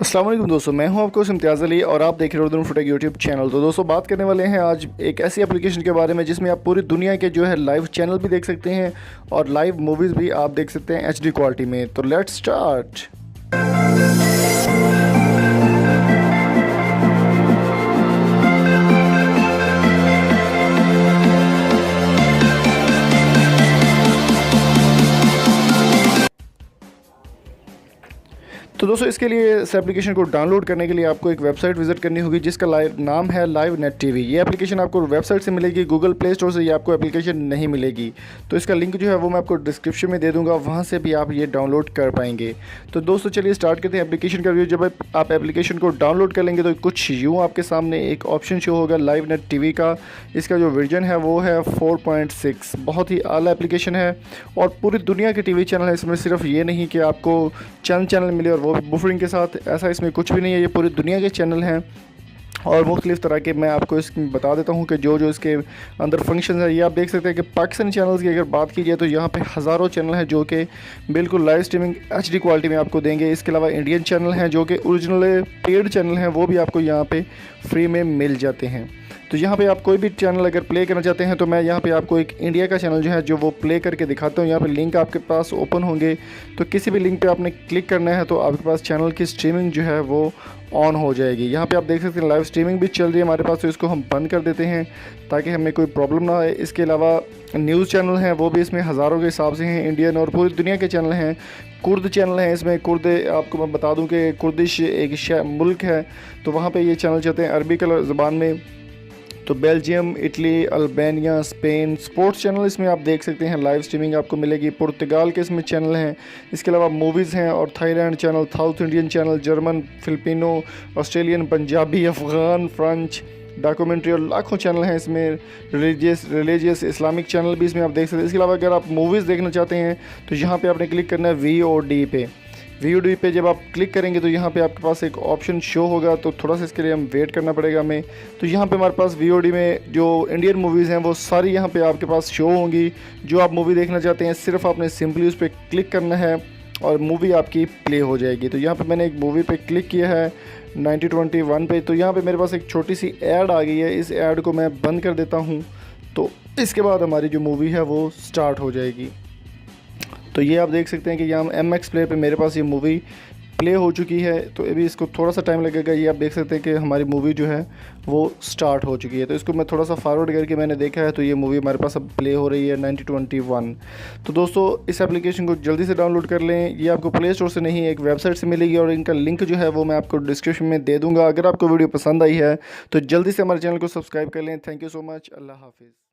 अस्सलाम वालेकुम दोस्तों, मैं हूं आपको इम्तियाज़ अली और आप देख रहे हो उर्दू फुटेक यूट्यूब चैनल। तो दोस्तों बात करने वाले हैं आज एक ऐसी एप्लीकेशन के बारे में जिसमें आप पूरी दुनिया के जो है लाइव चैनल भी देख सकते हैं और लाइव मूवीज़ भी आप देख सकते हैं एचडी क्वालिटी में। तो लेट्स स्टार्ट। तो दोस्तों इसके लिए इस एप्लीकेशन को डाउनलोड करने के लिए आपको एक वेबसाइट विजिट करनी होगी जिसका नाम है लाइव नेट टीवी। ये एप्लीकेशन आपको वेबसाइट से मिलेगी, गूगल प्ले स्टोर से ये आपको एप्लीकेशन नहीं मिलेगी। तो इसका लिंक जो है वो मैं आपको डिस्क्रिप्शन में दे दूंगा, वहाँ से भी आप ये डाउनलोड कर पाएंगे। तो दोस्तों चलिए स्टार्ट करते हैं एप्लीकेशन का रिव्यू। जब आप एप्लीकेशन को डाउनलोड कर लेंगे तो कुछ यूँ आपके सामने एक ऑप्शन शो होगा लाइव नेट टीवी का। इसका जो वर्जन है वो है 4.6। बहुत ही आला एप्लीकेशन है और पूरी दुनिया के टीवी चैनल है इसमें। सिर्फ ये नहीं कि आपको चंद चैनल मिले और वो बुफरिंग के साथ, ऐसा इसमें कुछ भी नहीं है। ये पूरी दुनिया के चैनल हैं और मुख्तलिफ़ तरह के मैं आपको इसमें बता देता हूँ कि जो इसके अंदर फंक्शन है। ये आप देख सकते हैं कि पाकिस्तानी चैनल्स की अगर बात की जाए तो यहाँ पे हज़ारों चैनल हैं जो कि बिल्कुल लाइव स्ट्रीमिंग एचडी क्वालिटी में आपको देंगे। इसके अलावा इंडियन चैनल हैं जो कि ओरिजिनल पेड चैनल हैं, वो भी आपको यहाँ पे फ्री में मिल जाते हैं। तो यहाँ पे आप कोई भी चैनल अगर प्ले करना चाहते हैं तो मैं यहाँ पे आपको एक इंडिया का चैनल जो है जो वो प्ले करके दिखाता हूँ। यहाँ पे लिंक आपके पास ओपन होंगे तो किसी भी लिंक पे आपने क्लिक करना है तो आपके पास चैनल की स्ट्रीमिंग जो है वो ऑन हो जाएगी। यहाँ पे आप देख सकते हैं लाइव स्ट्रीमिंग भी चल रही है हमारे पास, तो इसको हम बंद कर देते हैं ताकि हमें कोई प्रॉब्लम ना आए। इसके अलावा न्यूज़ चैनल हैं वो भी इसमें हज़ारों के हिसाब से हैं, इंडियन और पूरी दुनिया के चैनल हैं। कुर्द चैनल हैं इसमें। कुर्द आपको मैं बता दूँ कि कुर्दिश एक मुल्क है, तो वहाँ पर ये चैनल चलते हैं अरबी ज़बान में। तो Belgium, Italy, Albania, Spain sports channel इसमें आप देख सकते हैं, लाइव स्ट्रीमिंग आपको मिलेगी। पुर्तगाल के इसमें चैनल हैं। इसके अलावा मूवीज़ हैं और Thailand channel, south Indian channel, German, Filipino, Australian, Punjabi, Afghan, French, documentary और लाखों चैनल हैं इसमें। रिलीजियस इस्लामिक चैनल भी इसमें आप देख सकते हैं। इसके अलावा अगर आप मूवीज़ देखना चाहते हैं तो यहाँ पर आपने क्लिक करना है VOD पे। VOD पे जब आप क्लिक करेंगे तो यहाँ पे आपके पास एक ऑप्शन शो होगा, तो थोड़ा सा इसके लिए हम वेट करना पड़ेगा हमें। तो यहाँ पे हमारे पास VOD में जो इंडियन मूवीज़ हैं वो सारी यहाँ पे आपके पास शो होंगी। जो आप मूवी देखना चाहते हैं सिर्फ आपने सिंपली उस पर क्लिक करना है और मूवी आपकी प्ले हो जाएगी। तो यहाँ पर मैंने एक मूवी पर क्लिक किया है 9021 पे। तो यहाँ पर मेरे पास एक छोटी सी ऐड आ गई है, इस ऐड को मैं बंद कर देता हूँ। तो इसके बाद हमारी जो मूवी है वो स्टार्ट हो जाएगी। तो ये आप देख सकते हैं कि यहाँ MX प्लेयर पे मेरे पास ये मूवी प्ले हो चुकी है। तो अभी इसको थोड़ा सा टाइम लगेगा। ये आप देख सकते हैं कि हमारी मूवी जो है वो स्टार्ट हो चुकी है। तो इसको मैं थोड़ा सा फॉरवर्ड करके मैंने देखा है तो ये मूवी हमारे पास अब प्ले हो रही है 9021। तो दोस्तों इस एप्लीकेशन को जल्दी से डाउनलोड कर लें। ये आपको प्ले स्टोर से नहीं, एक वेबसाइट से मिलेगी और इनका लिंक जो है वो मैं आपको डिस्क्रिप्शन में दे दूँगा। अगर आपको वीडियो पसंद आई है तो जल्दी से हमारे चैनल को सब्सक्राइब कर लें। Thank you so much. अल्लाह हाफिज़।